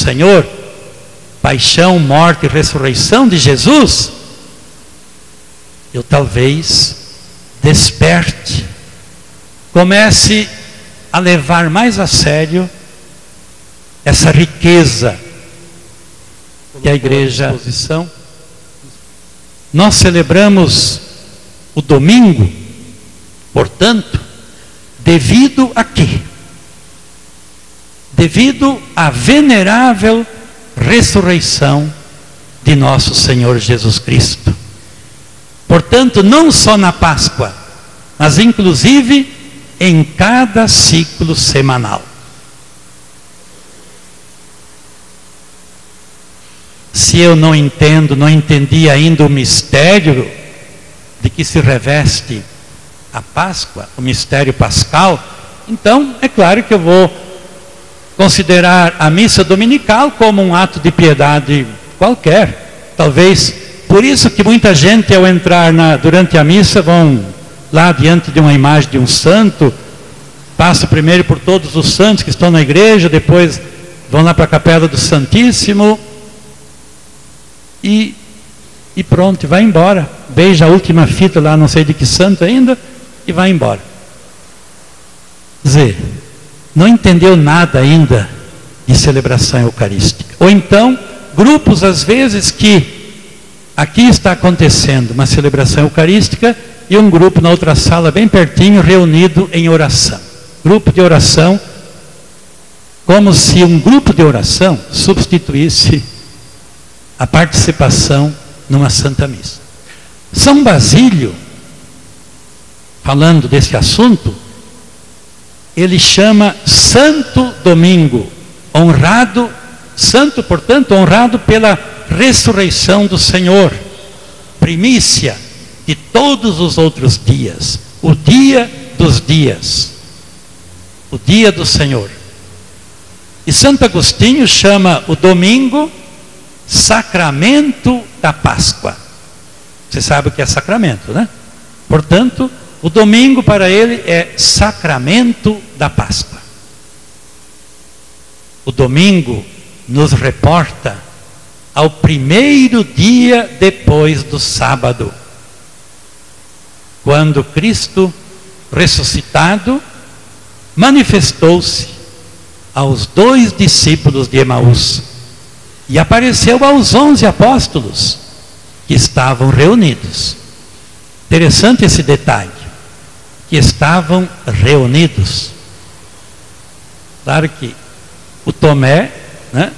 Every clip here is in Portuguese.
Senhor, paixão, morte e ressurreição de Jesus, eu talvez desperte, comece a levar mais a sério essa riqueza que a igreja exposição. Nós celebramos o domingo, portanto, devido a quê? Devido à venerável ressurreição de nosso Senhor Jesus Cristo. Portanto, não só na Páscoa, mas inclusive em cada ciclo semanal. Se eu não entendi ainda o mistério de que se reveste a Páscoa, o mistério pascal, então é claro que eu vou considerar a missa dominical como um ato de piedade qualquer. Talvez por isso que muita gente, ao entrar durante a missa, vão lá diante de uma imagem de um santo, passam primeiro por todos os santos que estão na igreja, depois vão lá para a capela do Santíssimo e pronto, vai embora. Beija a última fita lá, não sei de que santo ainda, e vai embora. Quer dizer, não entendeu nada ainda de celebração eucarística. Ou então, grupos às vezes que aqui está acontecendo uma celebração eucarística e um grupo na outra sala bem pertinho reunido em oração. Grupo de oração, como se um grupo de oração substituísse a participação numa Santa Missa. São Basílio, falando desse assunto, ele chama Santo Domingo, honrado, santo, portanto, honrado pela ressurreição do Senhor, primícia de todos os outros dias, o dia dos dias, o dia do Senhor. E Santo Agostinho chama o domingo sacramento da Páscoa. Você sabe o que é sacramento, né? Portanto, o domingo para ele é sacramento da Páscoa. O domingo nos reporta ao primeiro dia depois do sábado, quando Cristo ressuscitado manifestou-se aos 2 discípulos de Emaús e apareceu aos 11 apóstolos que estavam reunidos. Interessante esse detalhe, que estavam reunidos. Claro que o Tomé, né,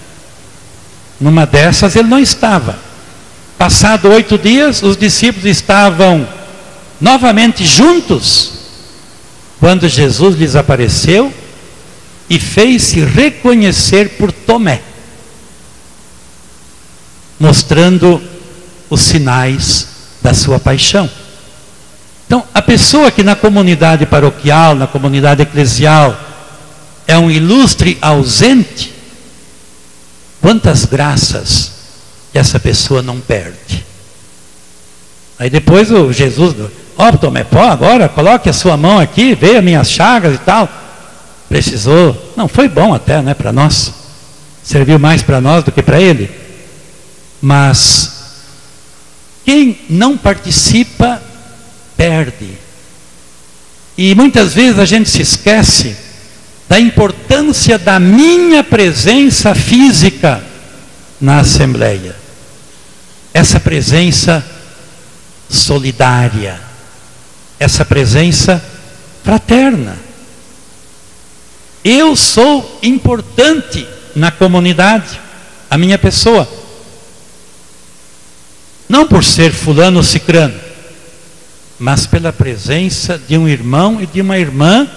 numa dessas ele não estava. Passado 8 dias, os discípulos estavam novamente juntos, quando Jesus lhes apareceu e fez-se reconhecer por Tomé, mostrando os sinais da sua paixão. Então, a pessoa que na comunidade paroquial, na comunidade eclesial, é um ilustre ausente, quantas graças que essa pessoa não perde. Aí depois o Jesus, Tomé, agora coloque a sua mão aqui, veja minhas chagas e tal. Precisou, não, foi bom até, né, para nós, serviu mais para nós do que para ele. Mas quem não participa perde. E muitas vezes a gente se esquece da importância da minha presença física na Assembleia. Essa presença solidária, essa presença fraterna. Eu sou importante na comunidade, a minha pessoa. Não por ser fulano ou cicrano, mas pela presença de um irmão e de uma irmã,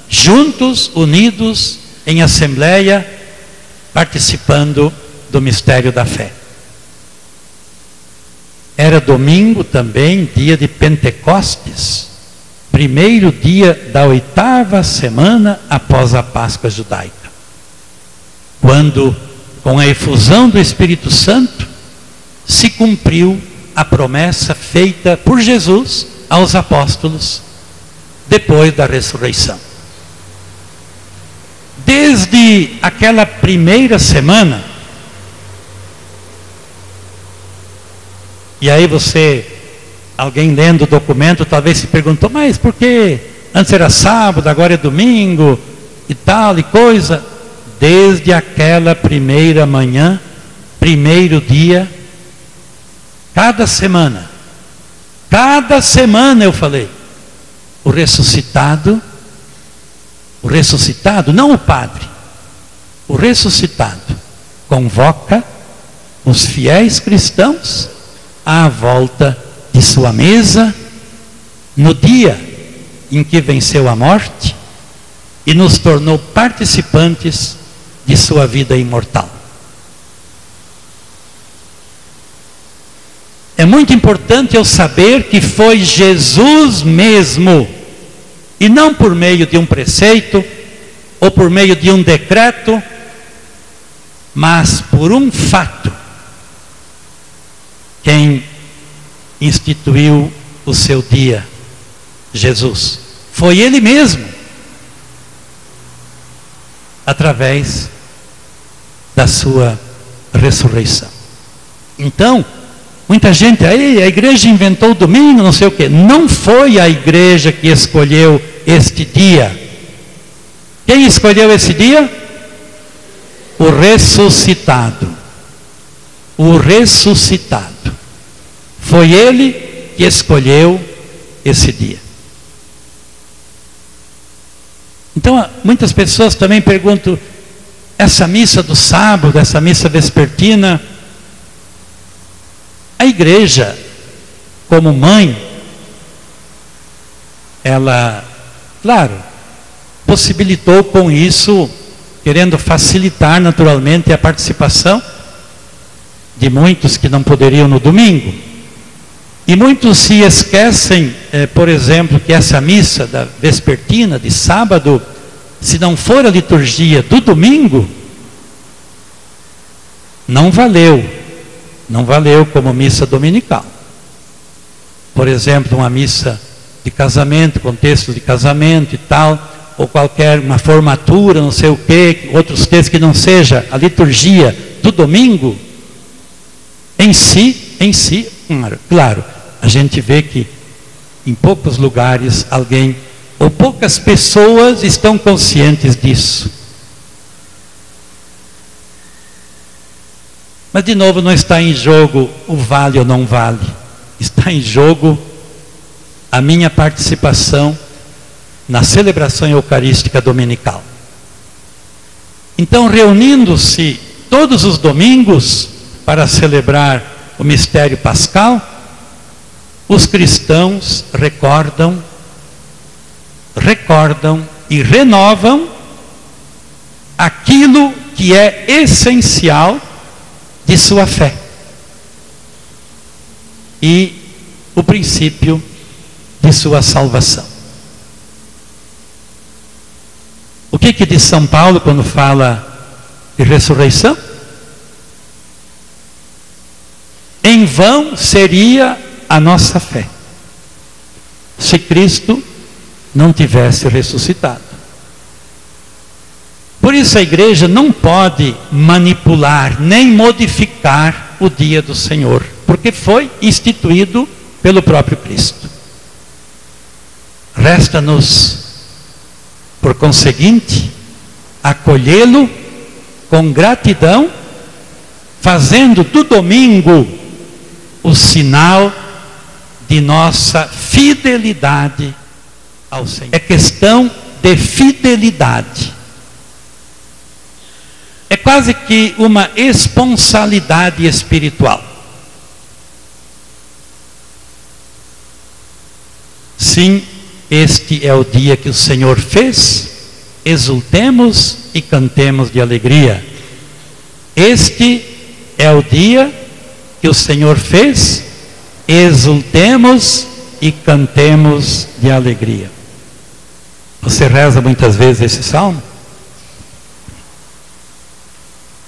juntos, unidos, em assembleia, participando do mistério da fé. Era domingo também, dia de Pentecostes, primeiro dia da 8ª semana após a Páscoa judaica, quando, com a efusão do Espírito Santo, se cumpriu a promessa feita por Jesus aos apóstolos depois da ressurreição. Desde aquela primeira semana, E aí alguém lendo o documento, talvez se perguntou, mas por que antes era sábado, agora é domingo, e tal e coisa? Desde aquela primeira manhã, primeiro dia, cada semana eu falei, o ressuscitado, não o padre, o ressuscitado, convoca os fiéis cristãos à volta de sua mesa, no dia em que venceu a morte e nos tornou participantes de sua vida imortal. É muito importante eu saber que foi Jesus mesmo, e não por meio de um preceito, ou por meio de um decreto, mas por um fato, quem instituiu o seu dia, Jesus. Foi Ele mesmo, através da sua ressurreição. Então, muita gente aí, a igreja inventou o domingo, não sei o quê. Não foi a igreja que escolheu este dia. Quem escolheu esse dia? O ressuscitado. O ressuscitado. Foi Ele que escolheu esse dia. Então, muitas pessoas também perguntam, essa missa do sábado, essa missa vespertina, a igreja, como mãe, ela, claro, possibilitou com isso, querendo facilitar naturalmente a participação de muitos que não poderiam no domingo. E muitos se esquecem, por exemplo, que essa missa da vespertina, de sábado, se não for a liturgia do domingo, não valeu como missa dominical. Por exemplo, uma missa de casamento, contexto de casamento e tal, ou qualquer uma formatura, não sei o quê, outros textos que não seja a liturgia do domingo, em si, claro, a gente vê que em poucos lugares alguém, ou poucas pessoas estão conscientes disso. Mas de novo, não está em jogo o vale ou não vale. Está em jogo a minha participação na celebração eucarística dominical. Então, reunindo-se todos os domingos para celebrar o mistério pascal, os cristãos recordam e renovam aquilo que é essencial de sua fé e o princípio de sua salvação. O que diz São Paulo quando fala de ressurreição? Em vão seria a nossa fé se Cristo não tivesse ressuscitado. Por isso a igreja não pode manipular nem modificar o dia do Senhor, porque foi instituído pelo próprio Cristo. Resta-nos, por conseguinte, acolhê-lo com gratidão, fazendo do domingo o sinal de nossa fidelidade ao Senhor. É questão de fidelidade. É quase que uma esponsalidade espiritual. Sim, este é o dia que o Senhor fez, exultemos e cantemos de alegria. Este é o dia que o Senhor fez, exultemos e cantemos de alegria. Você reza muitas vezes esse salmo?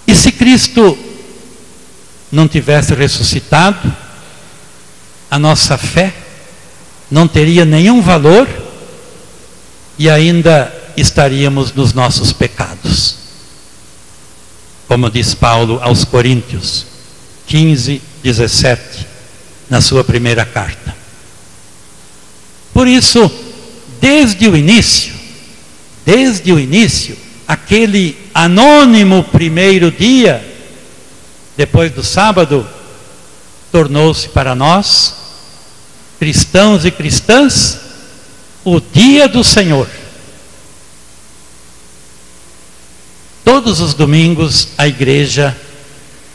E se Cristo não tivesse ressuscitado, a nossa fé não teria nenhum valor e ainda estaríamos nos nossos pecados. Como diz Paulo aos Coríntios 15, 17. na sua primeira carta. Por isso, desde o início, aquele anônimo primeiro dia, depois do sábado, tornou-se para nós, cristãos e cristãs, o dia do Senhor. Todos os domingos a igreja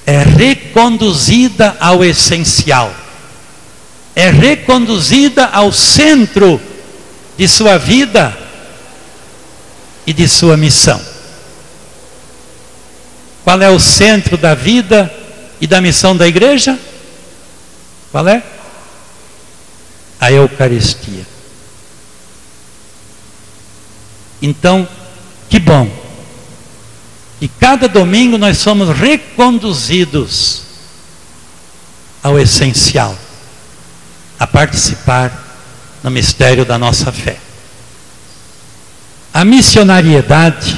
é reconduzida ao essencial, é reconduzida ao centro de sua vida e de sua missão. Qual é o centro da vida e da missão da igreja? Qual é? A Eucaristia. Então, que bom. E cada domingo nós somos reconduzidos ao essencial, a participar no mistério da nossa fé. A missionariedade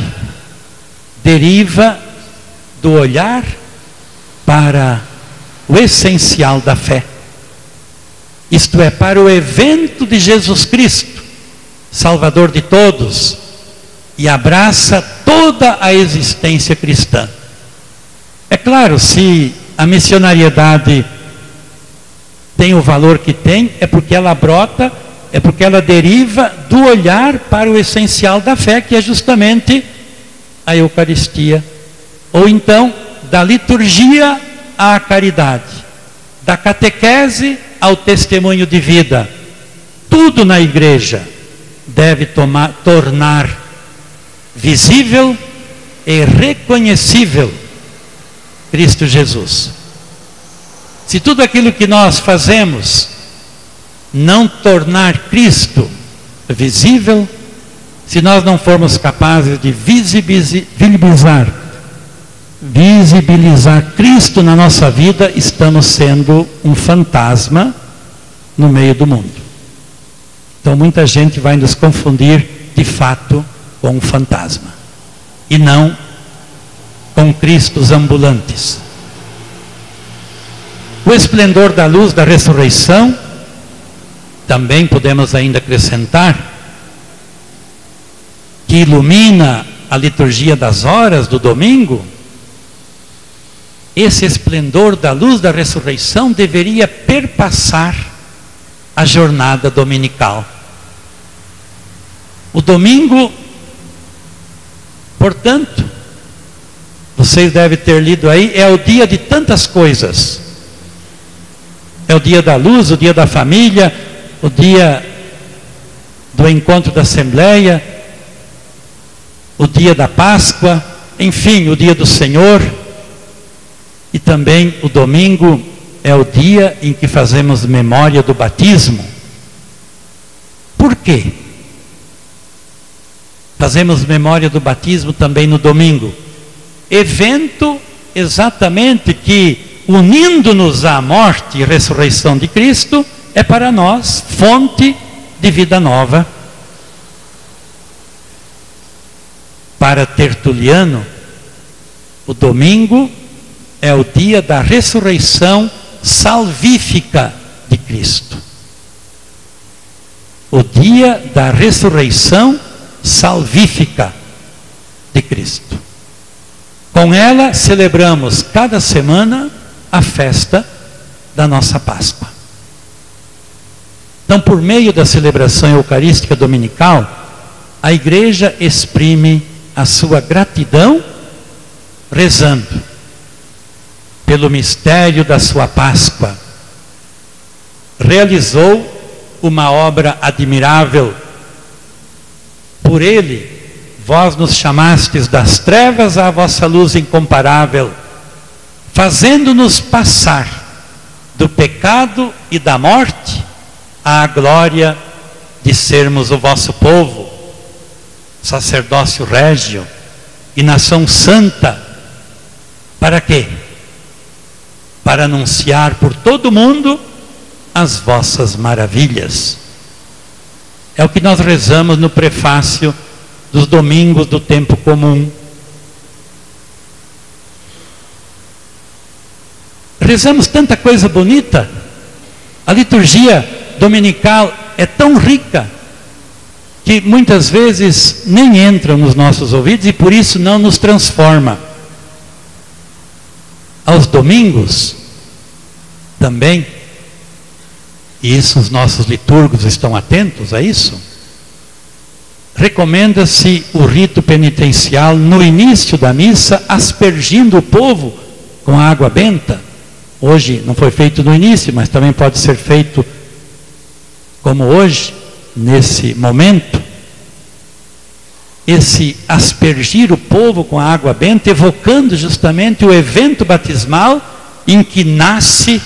deriva do olhar para o essencial da fé. Isto é, para o evento de Jesus Cristo, Salvador de todos, e abraça toda a existência cristã. É claro, se a missionariedade tem o valor que tem, é porque ela brota, é porque ela deriva do olhar para o essencial da fé, que é justamente a Eucaristia. Ou então, da liturgia à caridade, da catequese ao testemunho de vida. Tudo na igreja deve tornar visível e reconhecível Cristo Jesus. Se tudo aquilo que nós fazemos não tornar Cristo visível, se nós não formos capazes de visibilizar Cristo na nossa vida, estamos sendo um fantasma no meio do mundo. Então muita gente vai nos confundir de fato com um fantasma e não com Cristos ambulantes. O esplendor da luz da ressurreição, também podemos ainda acrescentar, que ilumina a liturgia das horas do domingo. Esse esplendor da luz da ressurreição deveria perpassar a jornada dominical. O domingo, portanto, vocês devem ter lido aí, é o dia de tantas coisas. É o dia da luz, o dia da família, o dia do encontro da Assembleia, o dia da Páscoa, enfim, o dia do Senhor. E também o domingo é o dia em que fazemos memória do batismo. Por quê? Fazemos memória do batismo também no domingo. Evento exatamente que, unindo-nos à morte e ressurreição de Cristo, é para nós fonte de vida nova. Para Tertuliano, o domingo é o dia da ressurreição salvífica de Cristo. O dia da ressurreição salvífica de Cristo. Com ela celebramos cada semana a festa da nossa Páscoa. Então, por meio da celebração eucarística dominical, a igreja exprime a sua gratidão rezando pelo mistério da sua Páscoa. Realizou uma obra admirável. Por ele, vós nos chamastes das trevas à vossa luz incomparável, fazendo-nos passar do pecado e da morte à glória de sermos o vosso povo, sacerdócio régio e nação santa. Para quê? Para anunciar por todo o mundo as vossas maravilhas. É o que nós rezamos no prefácio dos domingos do tempo comum. Rezamos tanta coisa bonita, A liturgia dominical é tão rica que muitas vezes nem entra nos nossos ouvidos e por isso não nos transforma. Aos domingos, também, e isso os nossos liturgos estão atentos a isso, recomenda-se o rito penitencial no início da missa, aspergindo o povo com água benta. Hoje não foi feito no início, mas também pode ser feito como hoje, nesse momento. Esse aspergir o povo com a água benta, evocando justamente o evento batismal em que nasce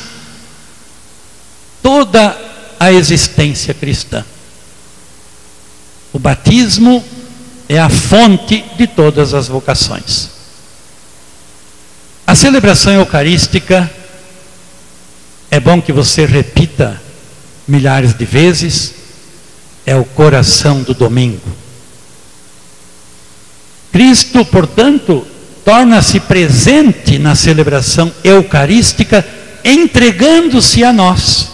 toda a existência cristã. O batismo é a fonte de todas as vocações. A celebração eucarística, é bom que você repita milhares de vezes, é o coração do domingo. Cristo, portanto, torna-se presente na celebração eucarística, entregando-se a nós.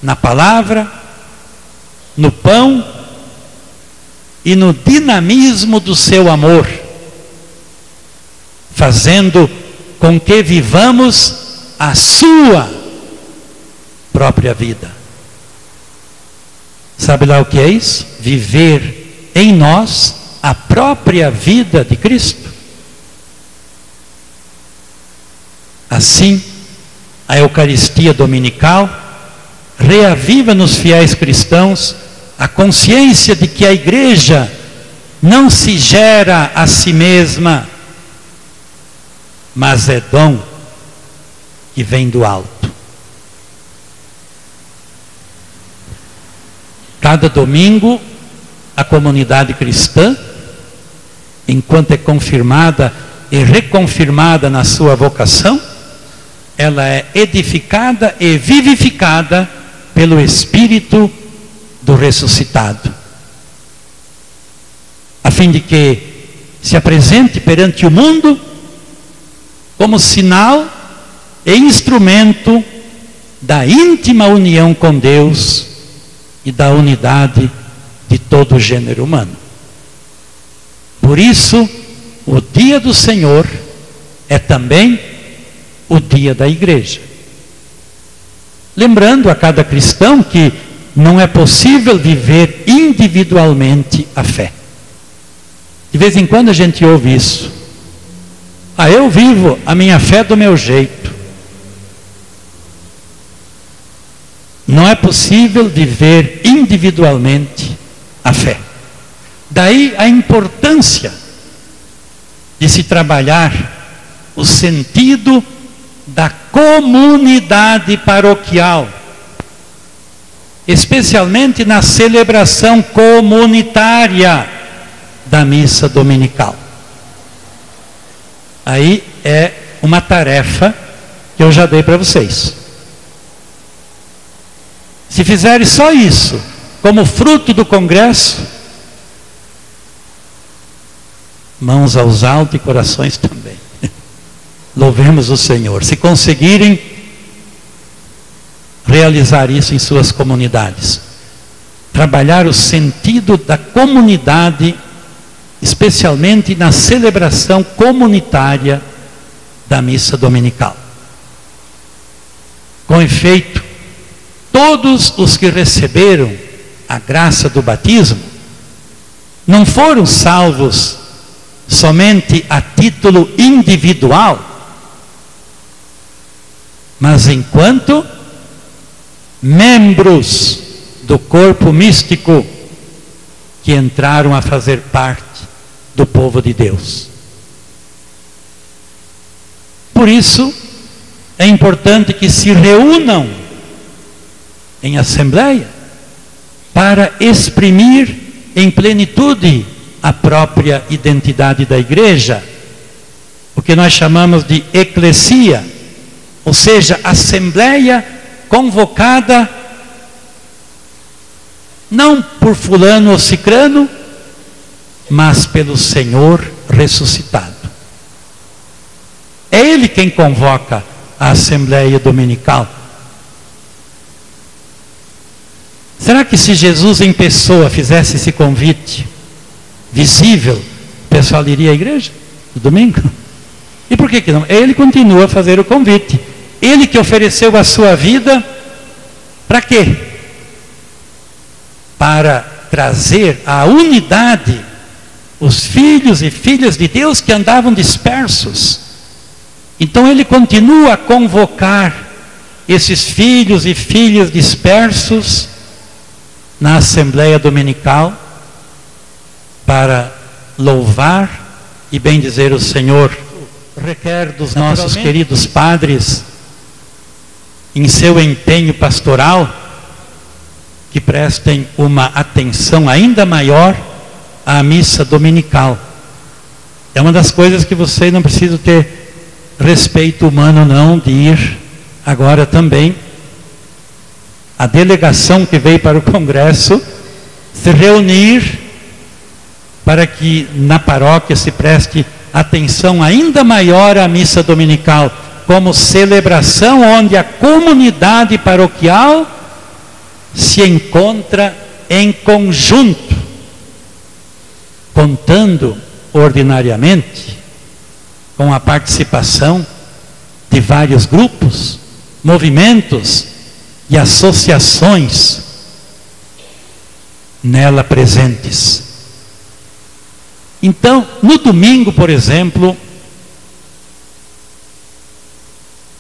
Na palavra, no pão e no dinamismo do seu amor, fazendo com que vivamos a sua própria vida. Sabe lá o que é isso? Viver em nós a própria vida de Cristo. Assim, a Eucaristia dominical reaviva nos fiéis cristãos a consciência de que a igreja não se gera a si mesma, mas é dom que vem do alto. Cada domingo, a comunidade cristã, enquanto é confirmada e reconfirmada na sua vocação, ela é edificada e vivificada pelo Espírito do ressuscitado, a fim de que se apresente perante o mundo como sinal e instrumento da íntima união com Deus e da unidade de todo o gênero humano. Por isso, o dia do Senhor é também o dia da igreja. Lembrando a cada cristão que não é possível viver individualmente a fé. De vez em quando a gente ouve isso. Eu vivo a minha fé do meu jeito. Não é possível viver individualmente a fé. Daí a importância de se trabalhar o sentido da comunidade paroquial, especialmente na celebração comunitária da missa dominical. Aí é uma tarefa que eu já dei para vocês. Se fizerem só isso, como fruto do congresso, mãos aos altos e corações também. Louvemos o Senhor. Se conseguirem realizar isso em suas comunidades, trabalhar o sentido da comunidade, especialmente na celebração comunitária da missa dominical. Com efeito, todos os que receberam a graça do batismo não foram salvos somente a título individual, mas enquanto membros do corpo místico que entraram a fazer parte do povo de Deus. Por isso, é importante que se reúnam em assembleia para exprimir em plenitude a própria identidade da igreja, o que nós chamamos de eclesia, ou seja, assembleia convocada não por fulano ou cicrano, mas pelo Senhor ressuscitado. É Ele quem convoca a assembleia dominical. Será que se Jesus em pessoa fizesse esse convite visível, o pessoal iria à igreja no domingo? E por que não? Ele continua a fazer o convite. Ele que ofereceu a sua vida, para quê? Para trazer à unidade os filhos e filhas de Deus que andavam dispersos. Então ele continua a convocar esses filhos e filhas dispersos na Assembleia Dominical para louvar e bendizer o Senhor. Requer dos nossos queridos padres, em seu empenho pastoral, que prestem uma atenção ainda maior à missa dominical. É uma das coisas que você não precisa ter respeito humano não, de ir agora também. A delegação que veio para o Congresso se reunir para que na paróquia se preste atenção ainda maior à missa dominical, como celebração onde a comunidade paroquial se encontra em conjunto, contando ordinariamente com a participação de vários grupos, movimentos e associações nela presentes. Então, no domingo, por exemplo,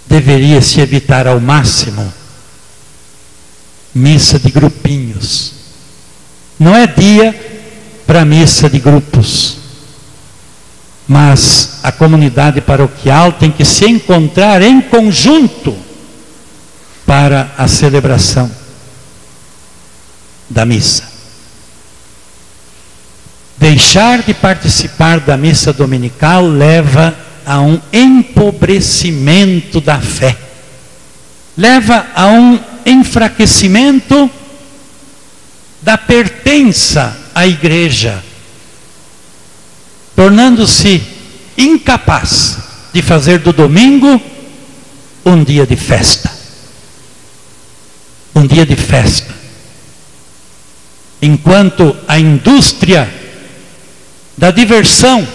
deveria se evitar ao máximo missa de grupinhos. Não é dia para missa de grupos, mas a comunidade paroquial tem que se encontrar em conjunto para a celebração da missa. Deixar de participar da missa dominical leva a um empobrecimento da fé, leva a um enfraquecimento da pertença à igreja, tornando-se incapaz de fazer do domingo um dia de festa. Um dia de festa. Enquanto a indústria da diversão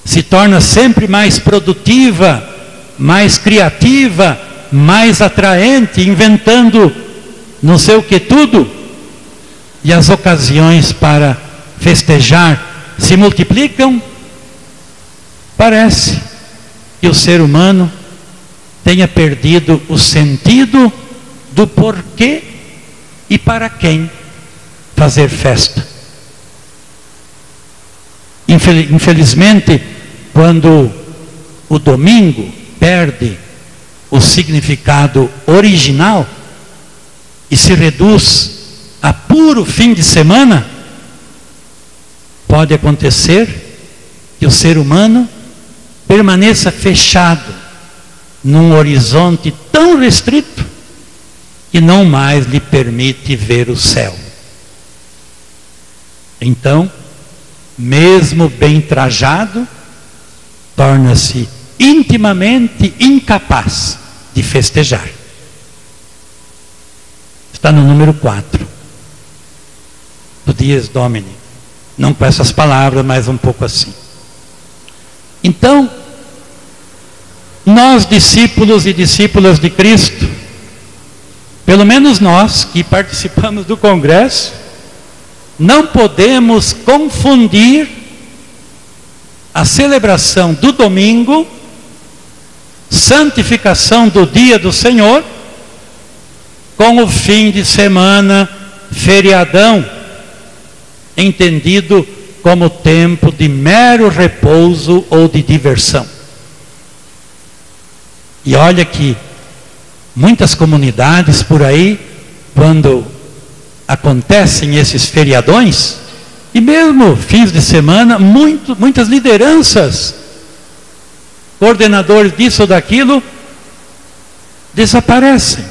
se torna sempre mais produtiva, mais criativa, mais atraente, inventando não sei o que tudo, e as ocasiões para festejar se multiplicam, parece que o ser humano tenha perdido o sentido do porquê e para quem fazer festa. Infelizmente, quando o domingo perde o significado original e se reduz a puro fim de semana, pode acontecer que o ser humano permaneça fechado num horizonte tão restrito que não mais lhe permite ver o céu. Então, mesmo bem trajado, torna-se intimamente incapaz de festejar. Está no número 4 do Dies Domini. Não com essas palavras, mas um pouco assim. Então, nós discípulos e discípulas de Cristo, pelo menos nós que participamos do congresso, não podemos confundir a celebração do domingo, santificação do dia do Senhor, com o fim de semana, feriadão, entendido como tempo de mero repouso ou de diversão. E olha que muitas comunidades por aí, quando acontecem esses feriadões, e mesmo fins de semana, muitas lideranças, coordenadores disso ou daquilo, desaparecem.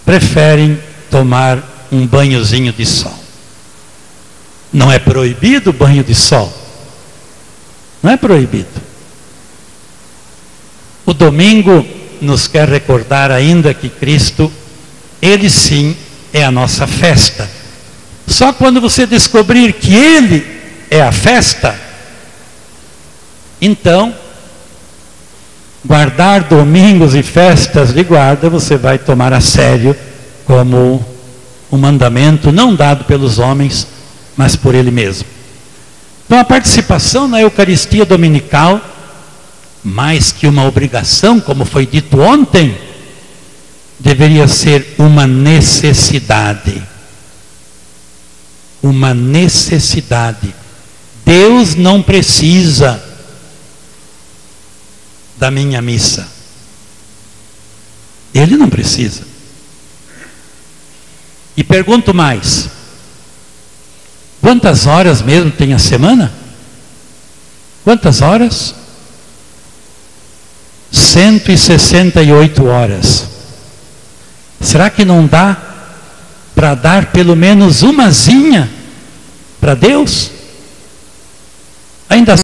Preferem tomar um banhozinho de sol. Não é proibido o banho de sol. Não é proibido. O domingo nos quer recordar ainda que Cristo, Ele sim é a nossa festa. Só quando você descobrir que Ele é a festa, então, guardar domingos e festas de guarda, você vai tomar a sério como um mandamento não dado pelos homens, mas por Ele mesmo. Então a participação na Eucaristia Dominical, mais que uma obrigação, como foi dito ontem, deveria ser uma necessidade. Uma necessidade. Deus não precisa da minha missa. Ele não precisa. E pergunto mais: quantas horas mesmo tem a semana? Quantas horas? 168 horas. Será que não dá para dar pelo menos umazinha para Deus? Ainda